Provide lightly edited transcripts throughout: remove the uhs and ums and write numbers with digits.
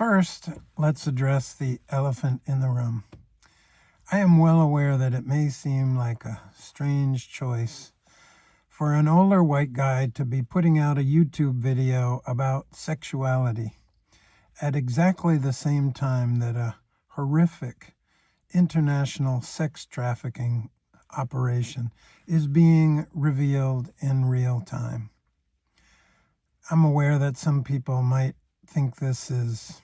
First, let's address the elephant in the room. I am well aware that it may seem like a strange choice for an older white guy to be putting out a YouTube video about sexuality at exactly the same time that a horrific international sex trafficking operation is being revealed in real time. I'm aware that some people might think this is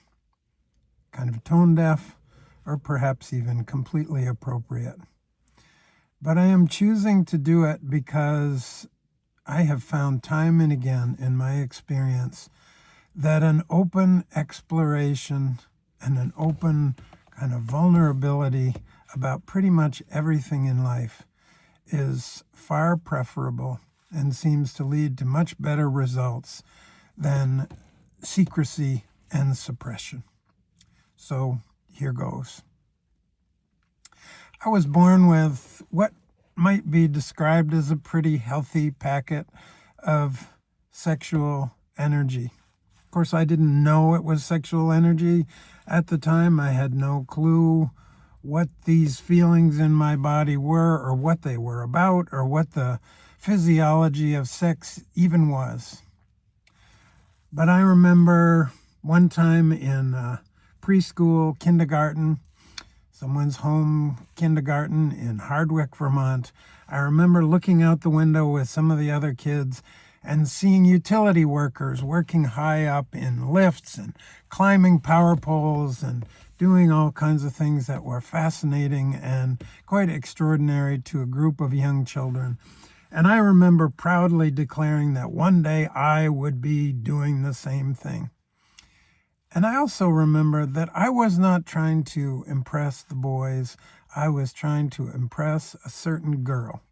kind of tone deaf or perhaps even completely appropriate. But I am choosing to do it because I have found time and again in my experience that an open exploration and an open kind of vulnerability about pretty much everything in life is far preferable and seems to lead to much better results than secrecy and suppression. So here goes. I was born with what might be described as a pretty healthy packet of sexual energy. Of course, I didn't know it was sexual energy at the time. I had no clue what these feelings in my body were, or what they were about, or what the physiology of sex even was. But I remember one time in preschool, kindergarten, someone's home kindergarten in Hardwick, Vermont. I remember looking out the window with some of the other kids and seeing utility workers working high up in lifts and climbing power poles and doing all kinds of things that were fascinating and quite extraordinary to a group of young children. And I remember proudly declaring that one day I would be doing the same thing. And I also remember that I was not trying to impress the boys. I was trying to impress a certain girl.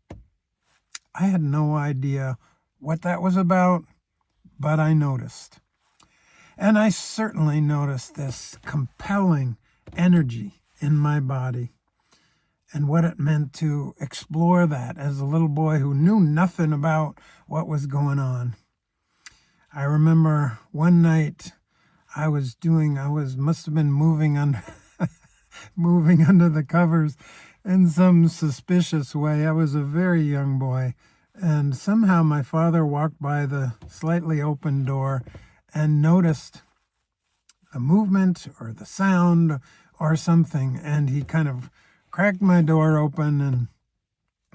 I had no idea what that was about, but I noticed. And I certainly noticed this compelling energy in my body and what it meant to explore that as a little boy who knew nothing about what was going on. I remember one night must have been moving under the covers in some suspicious way. I was a very young boy, and somehow my father walked by the slightly open door and noticed a movement or the sound or something, and he kind of cracked my door open and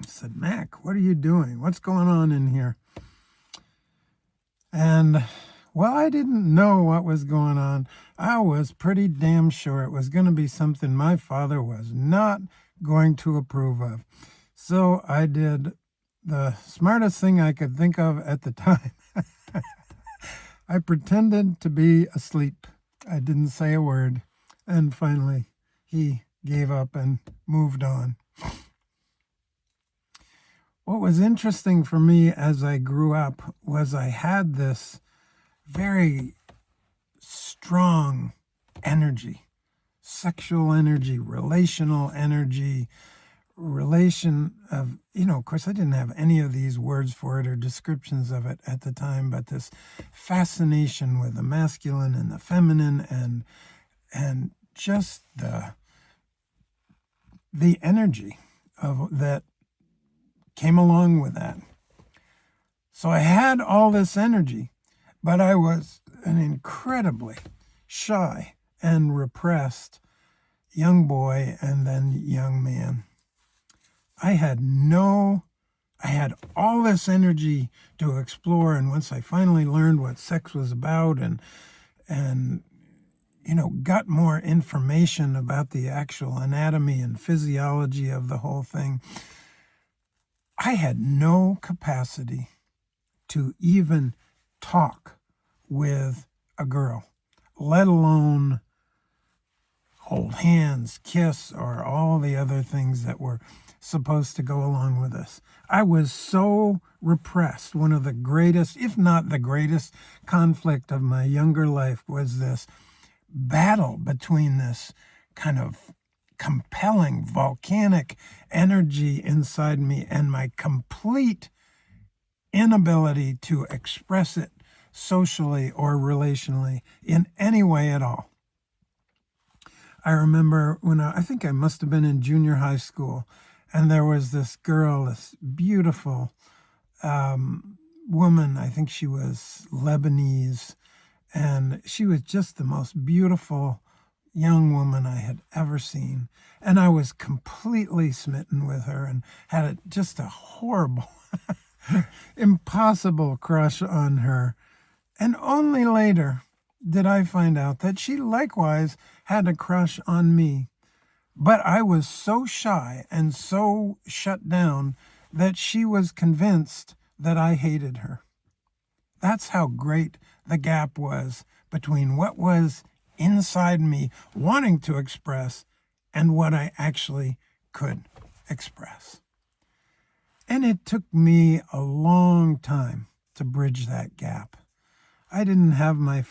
said, "Mac, what are you doing? What's going on in here?" And well, I didn't know what was going on. I was pretty damn sure it was going to be something my father was not going to approve of. So I did the smartest thing I could think of at the time. I pretended to be asleep. I didn't say a word. And finally, he gave up and moved on. What was interesting for me as I grew up was I had this very strong energy, sexual energy, relational energy, of course I didn't have any of these words for it or descriptions of it at the time, but this fascination with the masculine and the feminine and just the energy of that came along with that. So I had all this energy, but I was an incredibly shy and repressed young boy and then young man. I had all this energy to explore, and once I finally learned what sex was about and got more information about the actual anatomy and physiology of the whole thing, I had no capacity to even talk with a girl, let alone hold hands, kiss, or all the other things that were supposed to go along with this. I was so repressed. One of the greatest, if not the greatest, conflict of my younger life was this battle between this kind of compelling volcanic energy inside me and my complete inability to express it socially or relationally in any way at all. I remember when I think I must have been in junior high school, and there was this girl, this beautiful woman. I think she was Lebanese, and she was just the most beautiful young woman I had ever seen. And I was completely smitten with her and had just a horrible, impossible crush on her. And only later did I find out that she likewise had a crush on me. But I was so shy and so shut down that she was convinced that I hated her. That's how great the gap was between what was inside me wanting to express and what I actually could express. And it took me a long time to bridge that gap. I didn't have I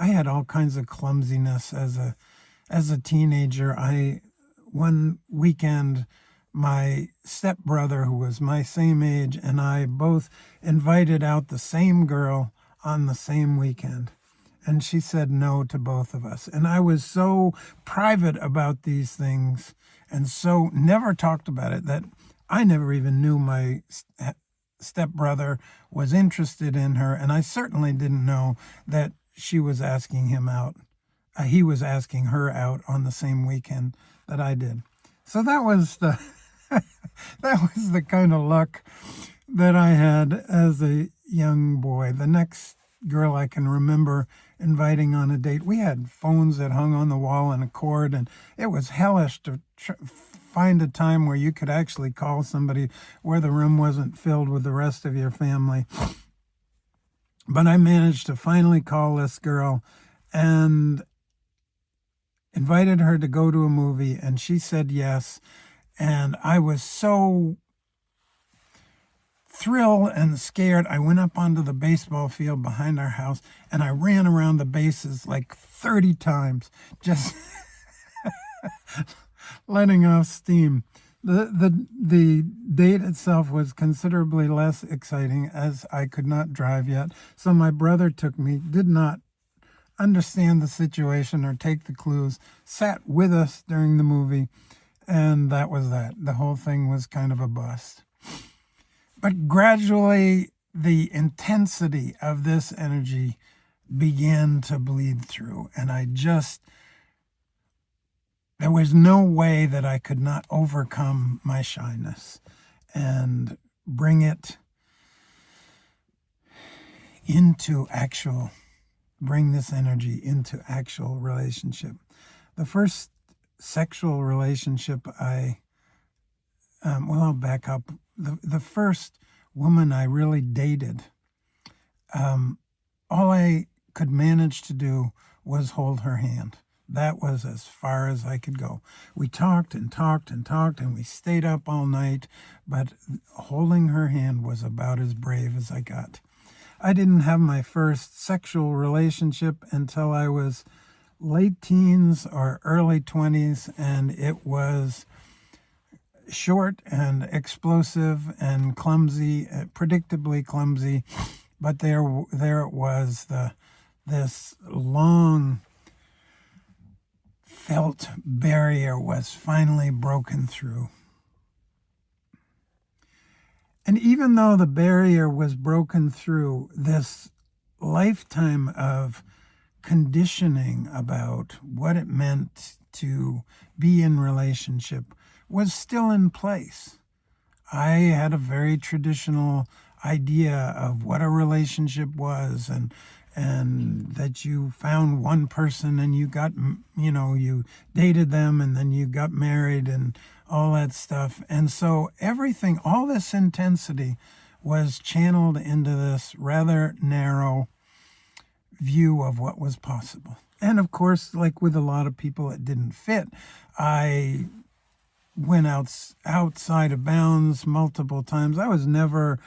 had all kinds of clumsiness as a teenager. One weekend, my stepbrother, who was my same age, and I both invited out the same girl on the same weekend. And she said no to both of us. And I was so private about these things and so never talked about it that I never even knew my stepbrother was interested in her. And I certainly didn't know that she was asking him out. He was asking her out on the same weekend that I did. So that was the that was the kind of luck that I had as a young boy. The next girl I can remember inviting on a date, we had phones that hung on the wall and a cord, and it was hellish to find a time where you could actually call somebody where the room wasn't filled with the rest of your family. But I managed to finally call this girl and invited her to go to a movie, and she said yes. And I was so thrilled and scared. I went up onto the baseball field behind our house, and I ran around the bases like 30 times, just letting off steam. The date itself was considerably less exciting as I could not drive yet. So my brother took me, did not understand the situation or take the clues, sat with us during the movie, and that was that. The whole thing was kind of a bust. But gradually, the intensity of this energy began to bleed through, and there was no way that I could not overcome my shyness and bring this energy into actual relationship. The first sexual relationship I'll back up. The first woman I really dated, all I could manage to do was hold her hand. That was as far as I could go. We talked and talked and talked, and we stayed up all night, but holding her hand was about as brave as I got. I didn't have my first sexual relationship until I was late teens or early 20s, and it was short and explosive and clumsy, predictably clumsy, but there it was, this long felt barrier was finally broken through. And even though the barrier was broken through, this lifetime of conditioning about what it meant to be in relationship was still in place. I had a very traditional idea of what a relationship was, and that you found one person and you dated them and then you got married and all that stuff. And so everything, all this intensity was channeled into this rather narrow view of what was possible. And of course, like with a lot of people, it didn't fit. I went outside of bounds multiple times. I was never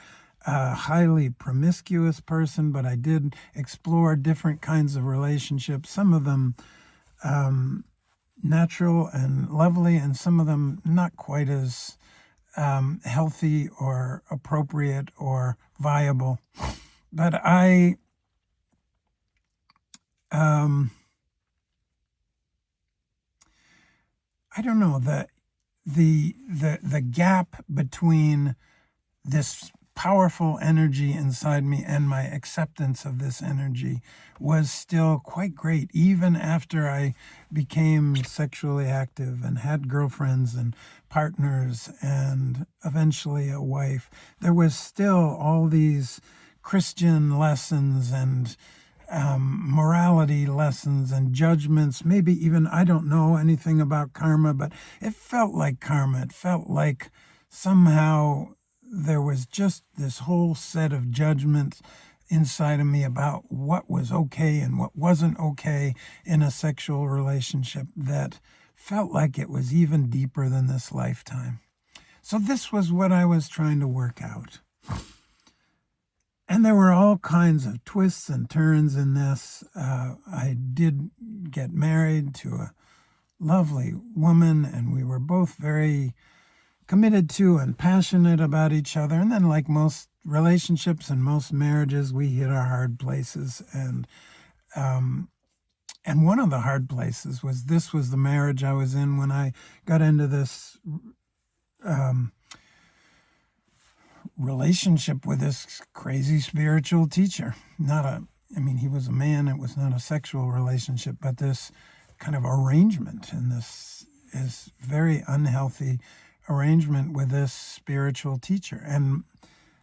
a highly promiscuous person, but I did explore different kinds of relationships, some of them natural and lovely, and some of them not quite as healthy or appropriate or viable. But I don't know, the gap between this powerful energy inside me and my acceptance of this energy was still quite great, even after I became sexually active and had girlfriends and partners and eventually a wife. There was still all these Christian lessons and morality lessons and judgments, maybe even, I don't know anything about karma, but it felt like karma. It felt like somehow there was just this whole set of judgments inside of me about what was okay and what wasn't okay in a sexual relationship that felt like it was even deeper than this lifetime. So this was what I was trying to work out. And there were all kinds of twists and turns in this. I did get married to a lovely woman, and we were both very committed to and passionate about each other. And then, like most relationships and most marriages, we hit our hard places. And one of the hard places was this was the marriage I was in when I got into this relationship with this crazy spiritual teacher. He was a man, it was not a sexual relationship, but this kind of arrangement and this is very unhealthy arrangement with this spiritual teacher. And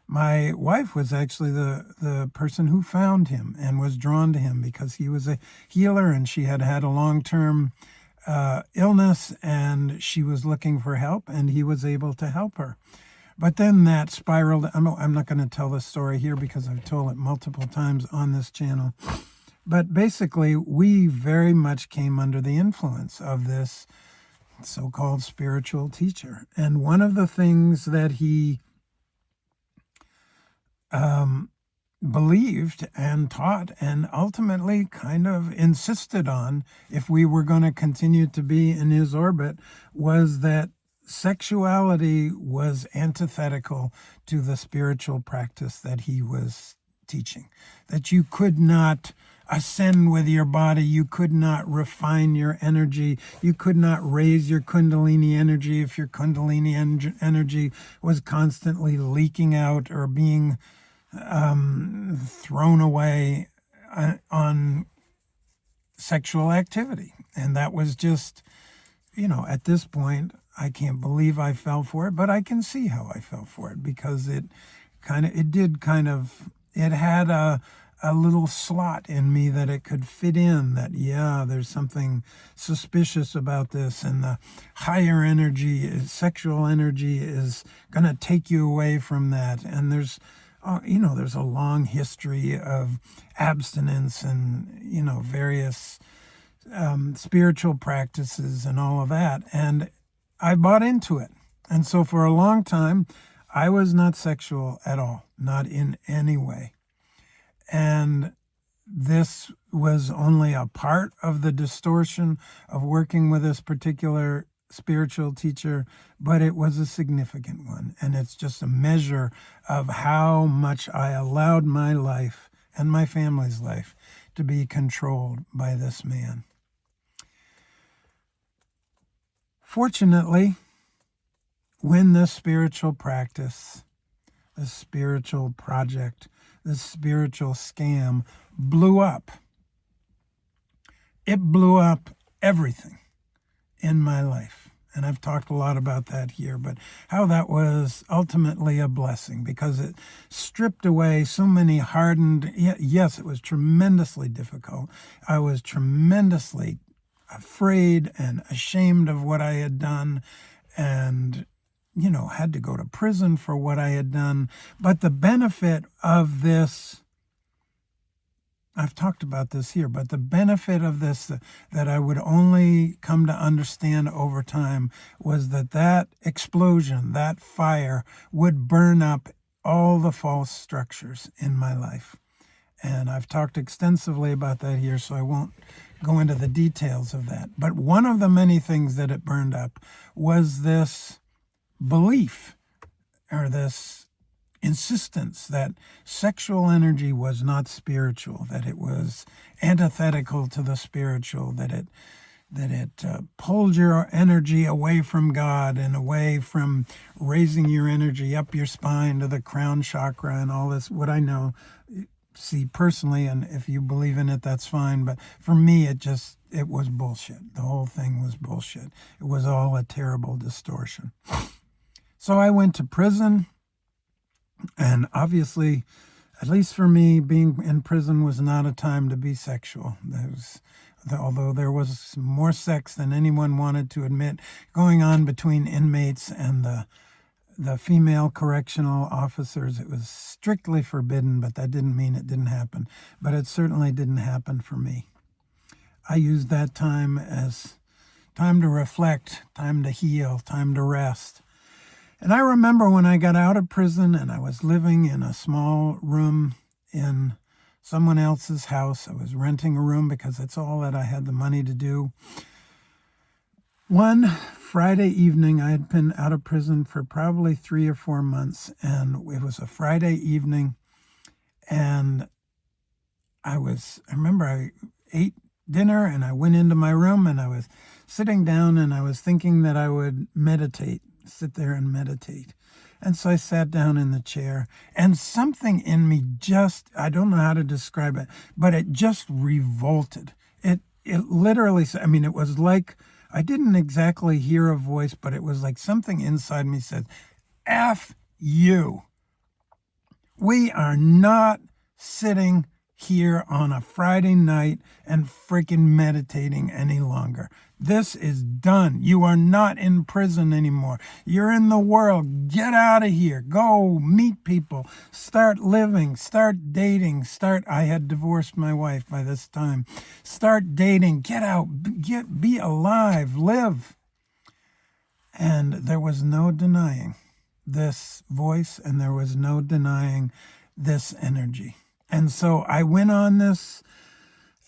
my wife was actually the person who found him and was drawn to him because he was a healer and she had had a long-term illness and she was looking for help and he was able to help her. But then that spiraled. I'm not going to tell this story here because I've told it multiple times on this channel. But basically, we very much came under the influence of this so-called spiritual teacher. And one of the things that he believed and taught and ultimately kind of insisted on, if we were going to continue to be in his orbit, was that sexuality was antithetical to the spiritual practice that he was teaching. That you could not ascend with your body, you could not refine your energy, you could not raise your kundalini energy if your kundalini energy was constantly leaking out or being thrown away on sexual activity. And that was just, at this point, I can't believe I fell for it, but I can see how I fell for it because it had a little slot in me that it could fit in, that, there's something suspicious about this, and the higher energy, sexual energy, is going to take you away from that. And there's a long history of abstinence and, various spiritual practices and all of that. And I bought into it. And so for a long time, I was not sexual at all, not in any way. And this was only a part of the distortion of working with this particular spiritual teacher, but it was a significant one. And it's just a measure of how much I allowed my life and my family's life to be controlled by this man. Fortunately, when this spiritual practice, this spiritual project, this spiritual scam blew up, it blew up everything in my life. And I've talked a lot about that here, but how that was ultimately a blessing because it stripped away so many hardened, yes, it was tremendously difficult. I was tremendously afraid and ashamed of what I had done and, had to go to prison for what I had done. But the benefit of this, I've talked about this here, but the benefit of this that I would only come to understand over time was that explosion, that fire would burn up all the false structures in my life. And I've talked extensively about that here, so I won't go into the details of that. But one of the many things that it burned up was this belief or this insistence that sexual energy was not spiritual, that it was antithetical to the spiritual, that it pulled your energy away from God and away from raising your energy up your spine to the crown chakra and all this. What I know, see personally, and if you believe in it, that's fine. But for me, it was bullshit. The whole thing was bullshit. It was all a terrible distortion. So I went to prison, and obviously, at least for me, being in prison was not a time to be sexual. Although there was more sex than anyone wanted to admit going on between inmates and the female correctional officers. It was strictly forbidden, but that didn't mean it didn't happen. But it certainly didn't happen for me. I used that time as time to reflect, time to heal, time to rest. And I remember when I got out of prison and I was living in a small room in someone else's house. I was renting a room because that's all that I had the money to do. One Friday evening, I had been out of prison for probably 3 or 4 months, and it was a Friday evening, and I remember I ate dinner and I went into my room and I was sitting down and I was thinking that I would sit there and meditate. And so I sat down in the chair, and something in me I don't know how to describe it, but it just revolted. It literally, it was like, I didn't exactly hear a voice, but it was like something inside me said, F you. We are not sitting here on a Friday night and freaking meditating any longer. This is done. You are not in prison anymore. You're in the world. Get out of here. Go meet people. Start living. Start dating. I had divorced my wife by this time. Start dating. Get out. Be alive. Live. And there was no denying this voice, and there was no denying this energy. And so I went on this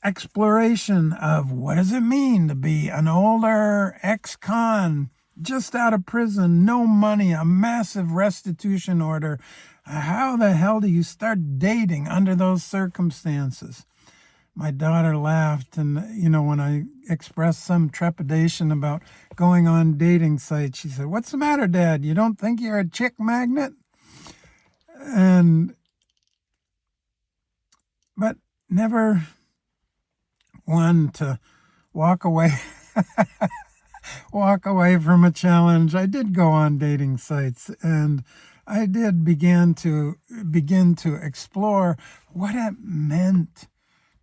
exploration of what does it mean to be an older ex-con, just out of prison, no money, a massive restitution order. How the hell do you start dating under those circumstances? My daughter laughed, and when I expressed some trepidation about going on dating sites, she said, "What's the matter, Dad? You don't think you're a chick magnet?" But never one to walk away from a challenge. I did go on dating sites, and I did begin to explore what it meant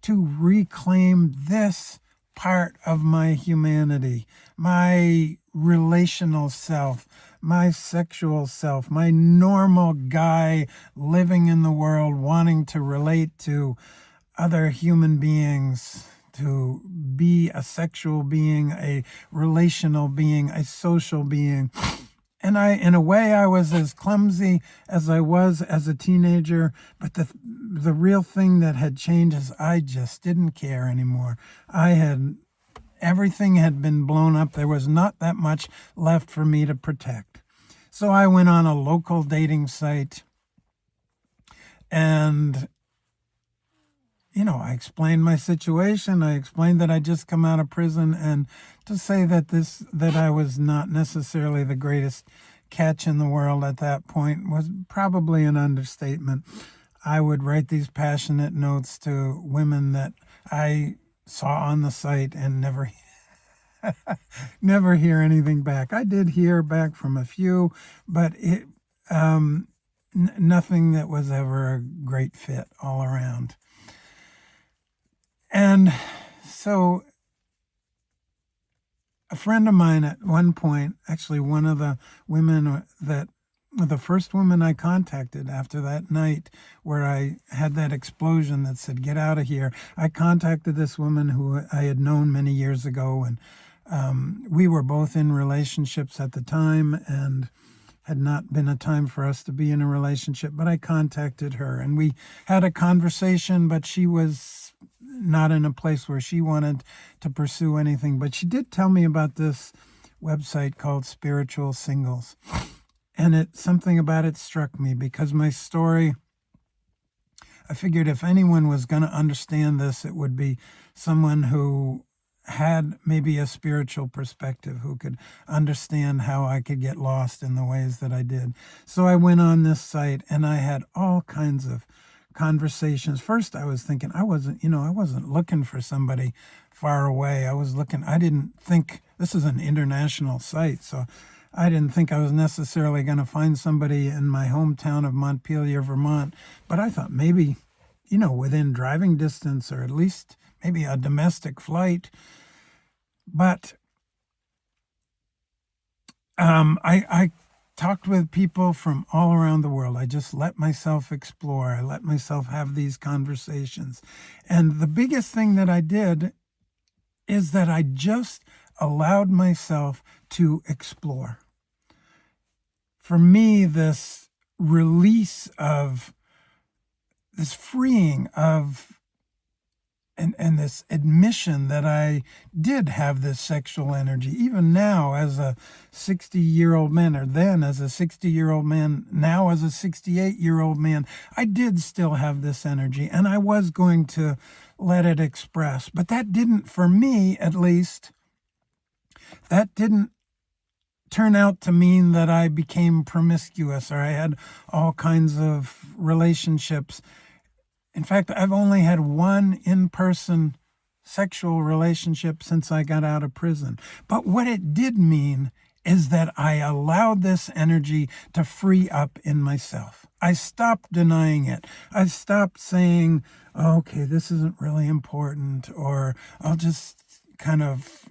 to reclaim this part of my humanity, my relational self, my sexual self, my normal guy living in the world, wanting to relate to other human beings, to be a sexual being, a relational being, a social being. And in a way, I was as clumsy as I was as a teenager, but the real thing that had changed is I just didn't care anymore. Everything had been blown up. There was not that much left for me to protect. So I went on a local dating site, and I explained my situation. I explained that I'd just come out of prison, and to say that I was not necessarily the greatest catch in the world at that point was probably an understatement. I would write these passionate notes to women that I saw on the site and never hear anything back. I did hear back from a few, but nothing that was ever a great fit all around. And so a friend of mine at one point, actually one of the first woman I contacted after that night where I had that explosion that said, "Get out of here," I contacted this woman who I had known many years ago, and we were both in relationships at the time, and had not been a time for us to be in a relationship, but I contacted her and we had a conversation, but she was not in a place where she wanted to pursue anything. But she did tell me about this website called Spiritual Singles. And something about it struck me because my story, I figured if anyone was going to understand this, it would be someone who had maybe a spiritual perspective, who could understand how I could get lost in the ways that I did. So I went on this site and I had all kinds of conversations. First, I was thinking I wasn't looking for somebody far away. I didn't think, this is an international site, so I didn't think I was necessarily going to find somebody in my hometown of Montpelier, Vermont. But I thought maybe, within driving distance, or at least maybe a domestic flight. But I talked with people from all around the world. I just let myself explore. I let myself have these conversations. And the biggest thing that I did is that I just allowed myself to explore. For me, this release of, this freeing of, and this admission that I did have this sexual energy, even now as a 60-year-old man, or then as a 60-year-old man, now as a 68-year-old man, I did still have this energy, and I was going to let it express. But that didn't, for me at least, that didn't turn out to mean that I became promiscuous or I had all kinds of relationships. In fact, I've only had one in-person sexual relationship since I got out of prison. But what it did mean is that I allowed this energy to free up in myself. I stopped denying it. I stopped saying, oh, okay, this isn't really important, or I'll just kind of,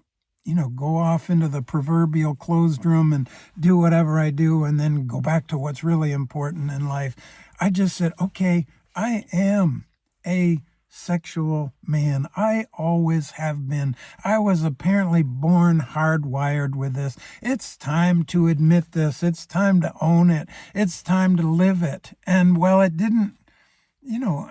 go off into the proverbial closed room and do whatever I do and then go back to what's really important in life. I just said, okay, I am a sexual man. I always have been. I was apparently born hardwired with this. It's time to admit this. It's time to own it. It's time to live it. And while it didn't,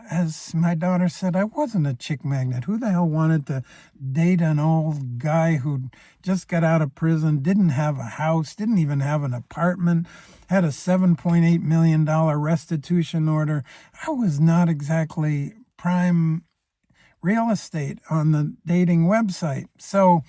as my daughter said, I wasn't a chick magnet. Who the hell wanted to date an old guy who just got out of prison, didn't have a house, didn't even have an apartment, had a $7.8 million restitution order? I was not exactly prime real estate on the dating website. So,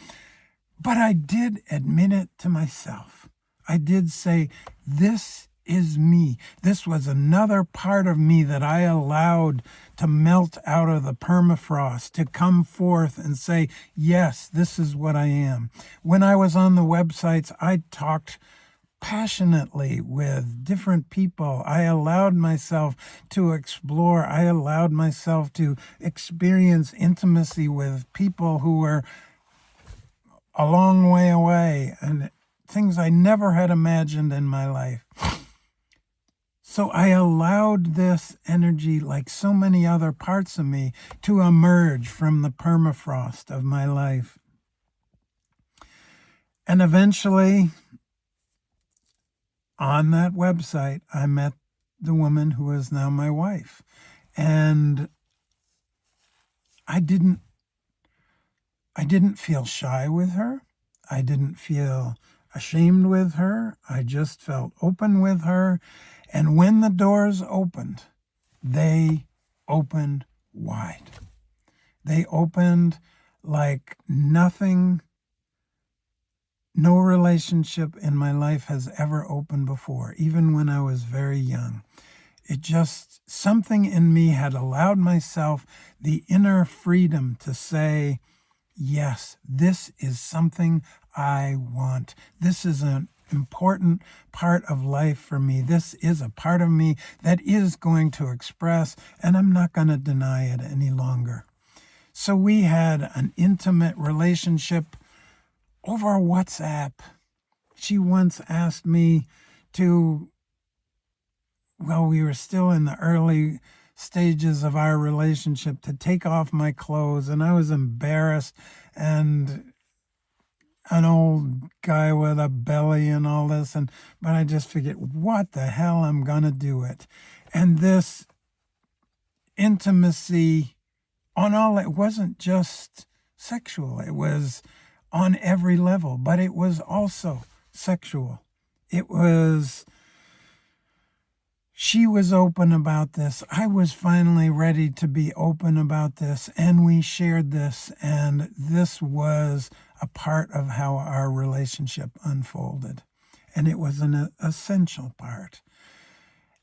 but I did admit it to myself. I did say, this is me. This was another part of me that I allowed to melt out of the permafrost, to come forth and say, yes, this is what I am. When I was on the websites, I talked passionately with different people. I allowed myself to explore. I allowed myself to experience intimacy with people who were a long way away and things I never had imagined in my life. So I allowed this energy, like so many other parts of me, to emerge from the permafrost of my life. And eventually, on that website, I met the woman who is now my wife. And I didn't feel shy with her. I didn't feel ashamed with her. I just felt open with her. And when the doors opened, they opened wide. They opened like nothing, no relationship in my life has ever opened before, even when I was very young. It just, something in me had allowed myself the inner freedom to say, yes, this is something I want. This is an important part of life for me. This is a part of me that is going to express, and I'm not going to deny it any longer. So we had an intimate relationship over WhatsApp. She once asked me to, we were still in the early stages of our relationship, to take off my clothes, and I was embarrassed, and an old guy with a belly and all this, but I just figured, what the hell, I'm gonna do it. And this intimacy on all, it wasn't just sexual, it was on every level, but it was also sexual. It was, she was open about this. I was finally ready to be open about this, and we shared this, and this was a part of how our relationship unfolded. And it was an essential part.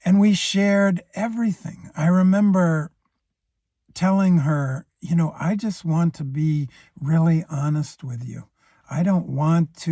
And we shared everything. I remember telling her, I just want to be really honest with you. I don't want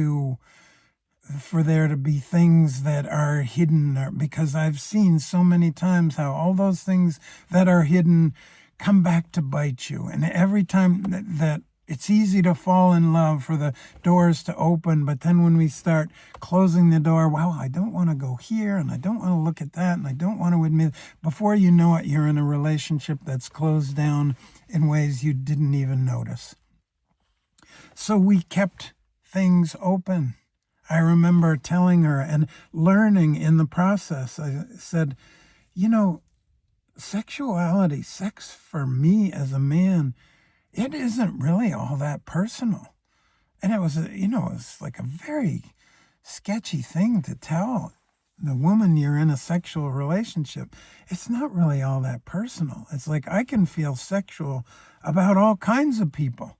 for there to be things that are hidden, because I've seen so many times how all those things that are hidden come back to bite you. And every time that it's easy to fall in love for the doors to open, but then when we start closing the door, I don't want to go here, and I don't want to look at that, and I don't want to admit, before you know it, you're in a relationship that's closed down in ways you didn't even notice. So we kept things open. I remember telling her and learning in the process. I said, sexuality, sex for me as a man, it isn't really all that personal. And it was, it was like a very sketchy thing to tell the woman you're in a sexual relationship. It's not really all that personal. It's like I can feel sexual about all kinds of people.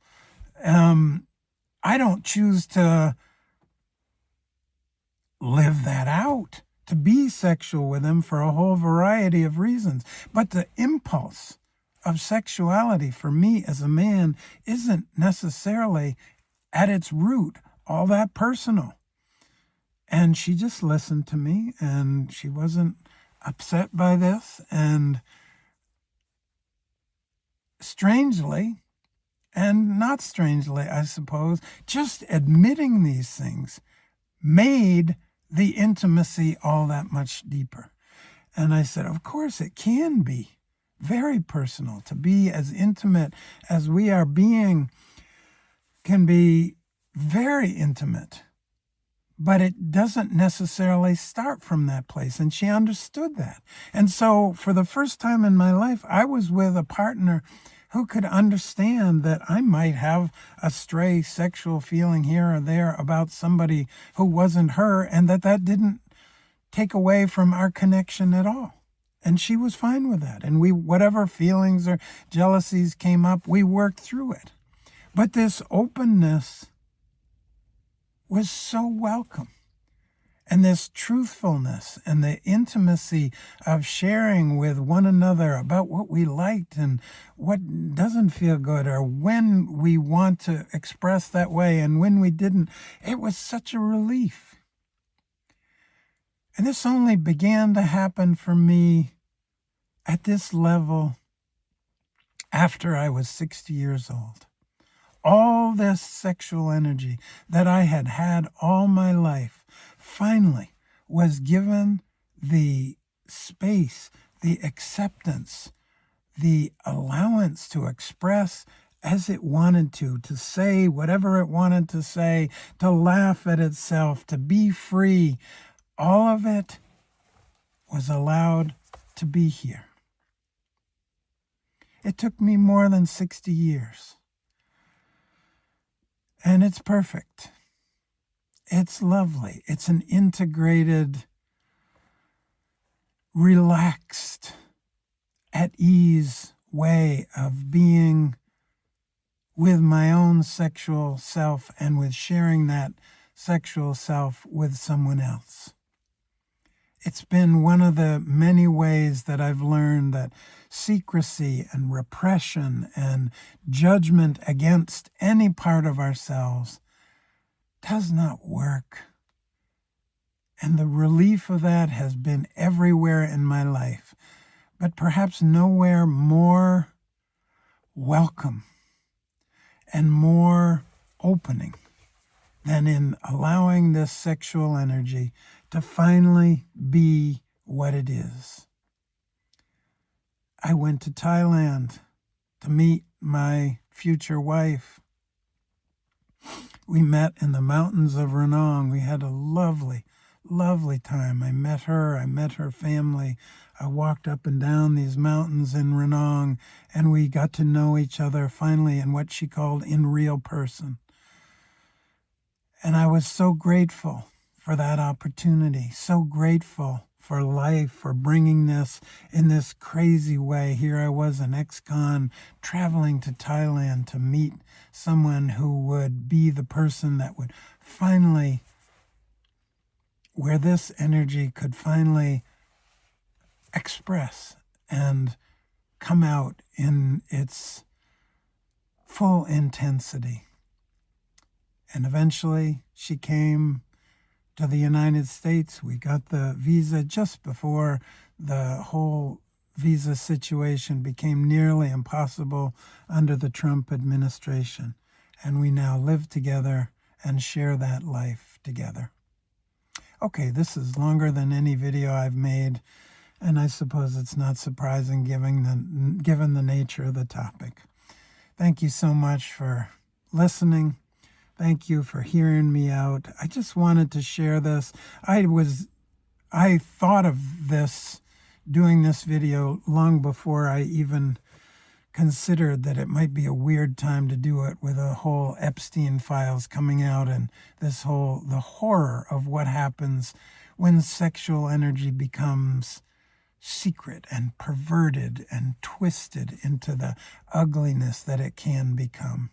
I don't choose to live that out, to be sexual with them for a whole variety of reasons. But the impulse of sexuality for me as a man isn't necessarily at its root all that personal. And she just listened to me, and she wasn't upset by this. And strangely, and not strangely, I suppose, just admitting these things made the intimacy all that much deeper. And I said, of course it can be very personal. To be as intimate as we are being can be very intimate, but it doesn't necessarily start from that place. And she understood that. And so for the first time in my life, I was with a partner who could understand that I might have a stray sexual feeling here or there about somebody who wasn't her, and that didn't take away from our connection at all. And she was fine with that. And whatever feelings or jealousies came up, we worked through it. But this openness was so welcome. And this truthfulness and the intimacy of sharing with one another about what we liked and what doesn't feel good, or when we want to express that way and when we didn't, it was such a relief. And this only began to happen for me at this level after I was 60 years old. All this sexual energy that I had had all my life finally was given the space, the acceptance, the allowance to express as it wanted to say whatever it wanted to say, to laugh at itself, to be free. All of it was allowed to be here. It took me more than 60 years. And it's perfect. It's lovely. It's an integrated, relaxed, at ease way of being with my own sexual self and with sharing that sexual self with someone else. It's been one of the many ways that I've learned that secrecy and repression and judgment against any part of ourselves does not work. And the relief of that has been everywhere in my life, but perhaps nowhere more welcome and more opening than in allowing this sexual energy to finally be what it is. I went to Thailand to meet my future wife. We met in the mountains of Ranong. We had a lovely, lovely time. I met her family. I walked up and down these mountains in Ranong, and we got to know each other finally in what she called in real person. And I was so grateful for that opportunity, so grateful for life, for bringing this in this crazy way. Here I was, an ex-con, traveling to Thailand to meet someone who would be the person that would finally, where this energy could finally express and come out in its full intensity. And eventually she came to the United States. We got the visa just before the whole visa situation became nearly impossible under the Trump administration. And we now live together and share that life together. Okay, this is longer than any video I've made, and I suppose it's not surprising given the nature of the topic. Thank you so much for listening. Thank you for hearing me out. I just wanted to share this. I thought of this, doing this video, long before I even considered that it might be a weird time to do it, with a whole Epstein files coming out and the horror of what happens when sexual energy becomes secret and perverted and twisted into the ugliness that it can become.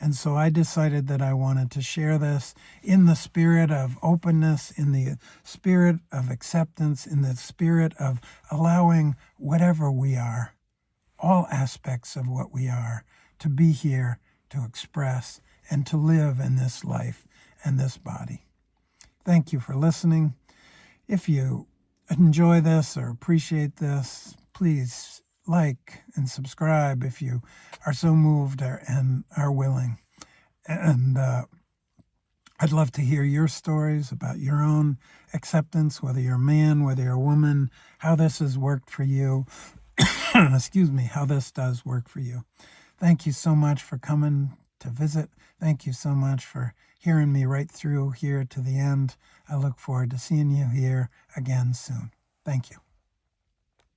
And so I decided that I wanted to share this in the spirit of openness, in the spirit of acceptance, in the spirit of allowing whatever we are, all aspects of what we are, to be here, to express, and to live in this life and this body. Thank you for listening. If you enjoy this or appreciate this, please like and subscribe if you are so moved and are willing. And I'd love to hear your stories about your own acceptance, whether you're a man, whether you're a woman, how this has worked for you. Excuse me, how this does work for you. Thank you so much for coming to visit. Thank you so much for hearing me right through here to the end. I look forward to seeing you here again soon. Thank you.